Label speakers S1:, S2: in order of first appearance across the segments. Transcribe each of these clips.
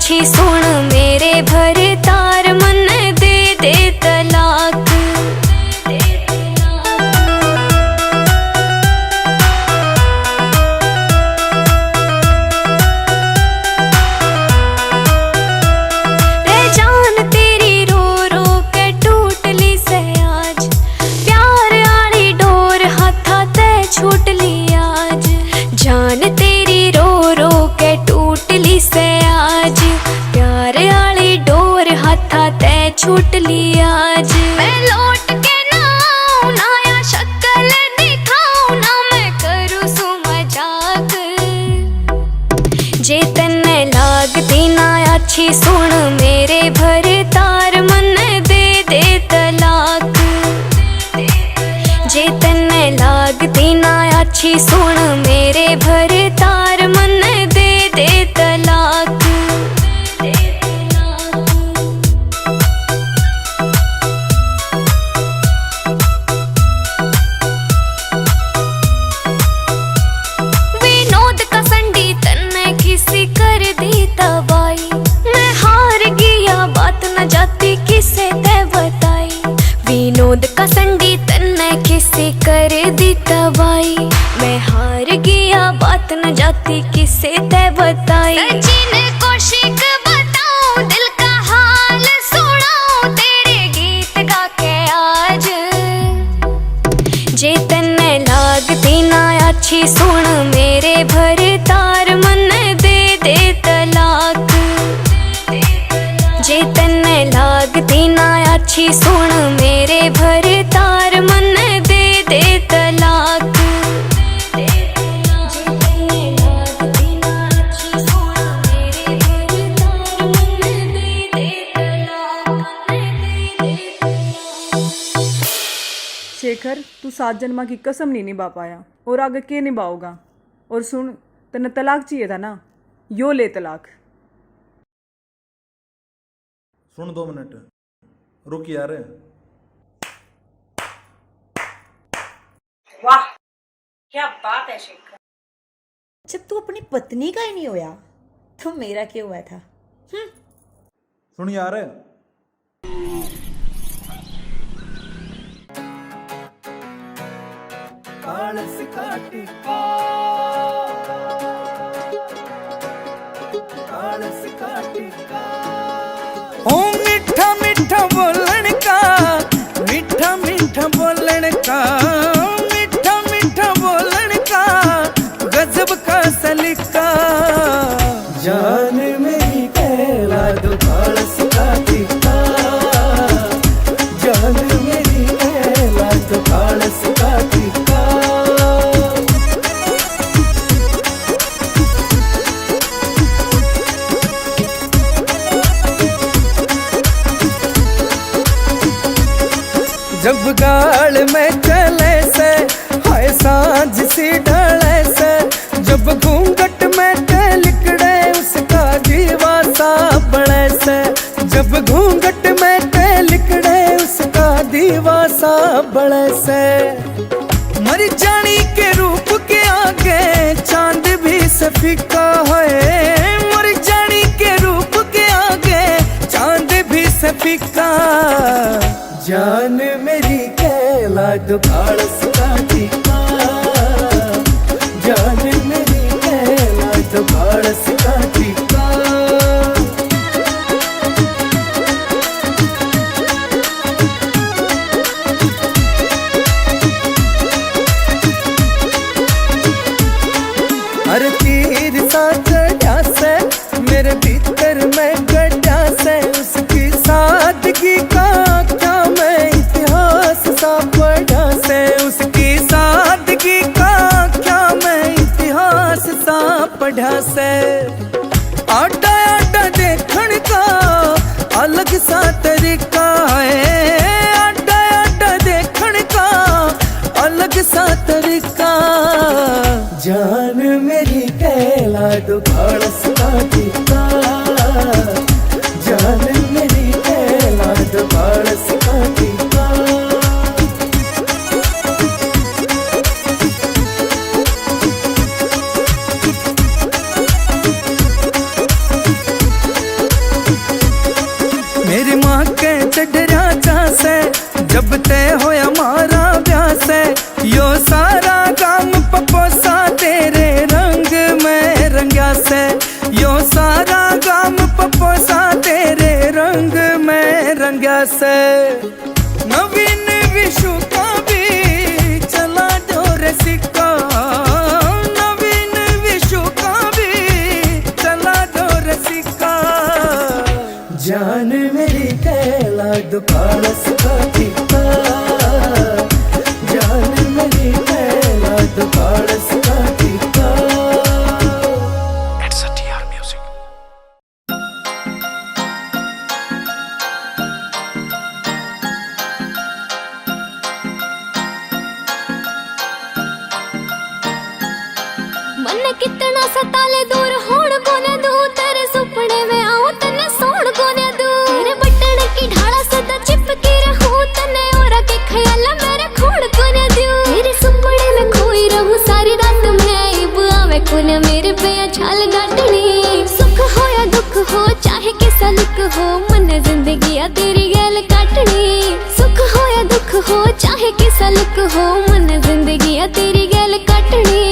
S1: अच्छी सुन मेरे भरे तार मन दे दे तलाक। छूट ली आज जान तेरी रो रो के टूट ली से आज, प्यार आली डोर हाथा ते छूट ली आज। मैं लौट के ना आऊं ना या शक्ल दिखाऊं ना मैं करूं सु मजाक। जे तन्ने लागती ना अच्छी सुन मेरे भरे तार मन दे दे तलाक। जे तन्ने लागती ना अच्छी सुन मेरे भरे तार मन दे दे तलाक। विनोद का संडी तन्ने किसी कर दी तबाही, मैं हार गया बात न जाती किसे ते बताई। विनोद का संडी तन्ने किसे कर दी तबाही, मैं हार गया बात न जाती किसे ते बताई। सचिन कौशिक बताऊं दिल का हाल सुनाऊं तेरे गीत गा के आज। जे तन्ने लागती ना अच्छी सुन मेरे भरे तार मन दे दे तलाक। जे तन्ने लागती ना अच्छी सुन मेरे भरे तार मन दे दे तलाक।
S2: शेखर, तू 7 जन्मा की कसम नहीं निभा पाया और आगे के निभाओगा। और सुन, तने तलाक चाहिए था ना, यो ले तलाक।
S3: सुन 2 मिनट रुक यार।
S4: वाह क्या बात है शेखर।
S5: जब तू अपनी पत्नी का ही नहीं होया तो मेरा क्यों हुआ था?
S3: सुन यार,
S6: कालस काटिका कालस काटिका। ओ मीठा मीठा बोलन का, मीठा मीठा बोलन का, मीठा मीठा बोलन का गजब का सलीका। जान मेरी कहला दो कालस काटिका, जान मेरी कहला दो कालस काटिका। जब गाल में चले से हाय सांझ सी ढले से, जब घूंघट में के लिकड़े उसका जीवा सा बड़े से, जब घूंघट में के लिकड़े उसका दीवा सा बड़े से। मर जानी के रूप के आगे चांद भी सफीका है, मर जानी के रूप के आगे चांद भी सफीका। जान मेरी कहला दो कालस काटिका, जान मेरी कहला दो कालस काटिका। हर तीर सा चढ़ा से मेरे भीतर में गड्ढा से, उसकी सादगी का क्या मैं इतिहास सा पढ़ा से, उसकी सादगी का क्या मैं इतिहास सा पढ़ा से। आटा आटा देखने का अलग सा तरीका है, आटा आटा देखने का अलग सा तरीका। जान मेरी कहला दो कालस काटिका, जान मेरी कहला दो कालस काटिका। से नवीन विशु का भी चला जोर सिक्का, नवीन विशु का भी चला जोर सिक्का। जान मेरी कैला दुपारस का टिक्का, जान मेरी कैला दुपारस का टिक्का।
S1: मन कितना सताले दूर होण कोने दू, तेरे सुपने में आऊं तने सोण कोने दू। तेरे बटन की ढाला सदा चिपकी रहूं, तने और के ख्याल मेरे खोड़ कोने दू। तेरे सुपने में खोई रहूं सारी रात में, इब आवे कोने मेरे पे छाल गाटनी। सुख हो या दुख हो चाहे कैसा लुक हो, मन जिंदगी आ तेरी गैल काटनी। सुख हो या दुख हो चाहे कैसा लुक हो, मन जिंदगी आ तेरी गैल काटनी।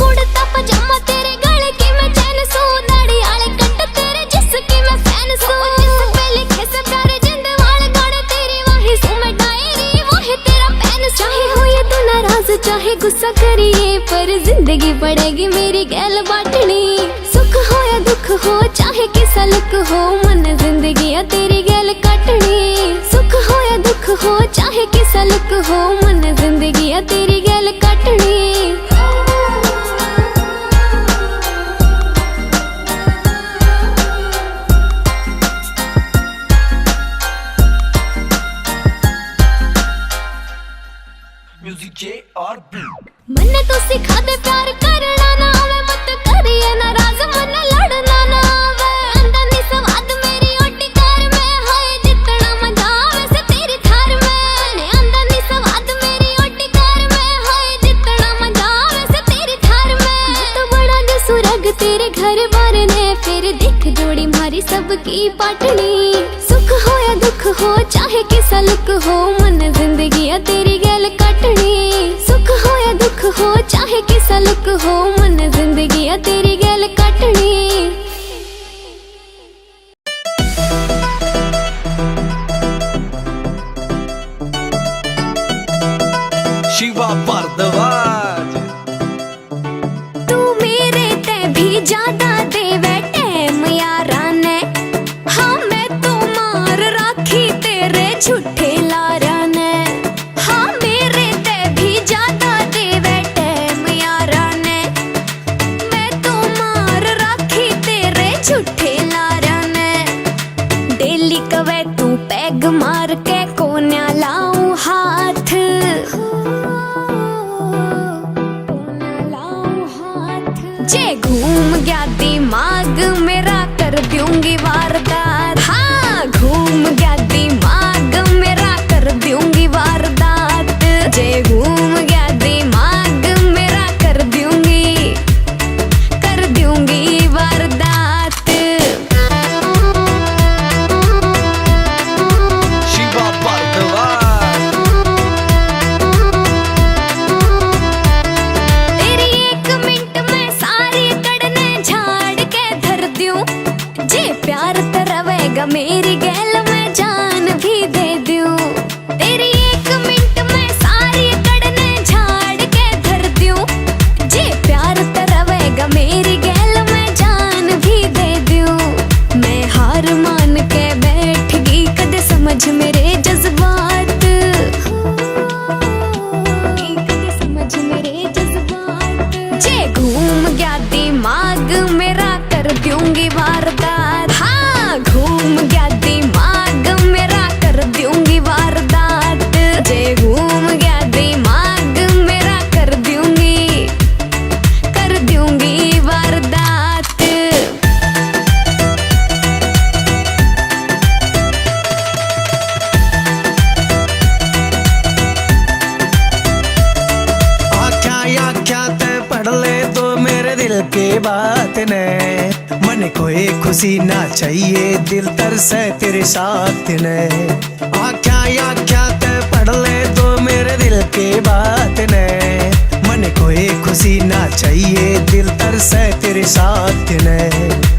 S1: कुड़ता पजामा तेरे गले की मैं चैन सो, दाढ़ी आले कट तेरे जिसकी मैं फैन सो। जिस पे लिखे से प्यारे जिंद वाले गाने तेरी वही सो, मैं डायरी वही तेरा पेन सो। चाहे हो ये तू नाराज चाहे गुस्सा करिए, पर जिंदगी पड़ेगी मेरी गैल बाटनी। सुख हो या दुख हो चाहे कैसा लुक हो, मन जिंदगी आ तेरी गैल काटनी। सुख हो या दुख हो चाहे कैसा लुक हो, मन जिंदगी आ तेरी गैल काटनी। मन तो सिखा दे प्यार करना ना आवे, मत करिए नाराज मन लड़ना ना आवे। अंदर नी स्वाद मेरी ओटी कार में, हाय जितना मजा आवे से तेरी थार में। अंदर नी स्वाद मेरी ओटी कार में, हाय जितना मजा आवे से तेरी थार में। मैं तो बड़ा गे सुरग तेरे घर बार ने, फिर देख जोड़ी मारी सबकी पाटनी। सुख हो या दुख हो चाहे कैसा लुक हो, मन जिंदगी आ तेरी गैल काटनी। सुख हो या दुख हो चाहे कैसा लुक हो, मन जिंदगी आ तेरी गैल काटनी।
S6: शिवा भारद्वाज
S1: तू मेरे ते भी ज्यादा देवे टैम यारा ने, हाँ मैं तो मार राखी तेरे झूठे लारा ने। हाँ मेरे ते भी ज्यादा देवे टैम यारा ने, मैं तो मार राखी तेरे झूठे लारा ने। डेली कवे तू पैग मार के कोन्या लाऊं हाथ, जे घूम गया दिमाग मेरा कर दूंगी वारदात। हाँ घूम गया दिमाग मेरा कर दूंगी वारदात। जे घूम गया दिमाग मेरा कर दूंगी वारदात।
S6: शिवा भारद्वाज
S1: तेरी एक मिनट में सारी कड़ने झाड़ के धर दूं, जे प्यार तरवेगा मेरी गैल में जान भी दे दूं। तेरी एक मिनट में सारी कड़ने झाड़ के धर दूं, जे प्यार तरवेगा मेरी गैल में जान भी दे दूं। मैं हार मान के बैठ गई कदे समझ मेरे जज्बात, कदे समझ मेरे जज्बात। जे घूम गया दिमाग मेरा कर दूंगी वारदात। हाँ घूम गया दिमाग मेरा कर दूंगी वारदात। जे घूम गया दिमाग मेरा कर दूंगी वारदात।
S6: आख्या ते पढ़ ले तो मेरे दिल की बात ने। मन कोई खुशी ना चाहिए दिल तरसे तेरे साथ ने। आख्या ते पढ़ ले तो मेरे दिल की के बात ने मन कोई खुशी ना चाहिए दिल तरसे तेरे साथ ने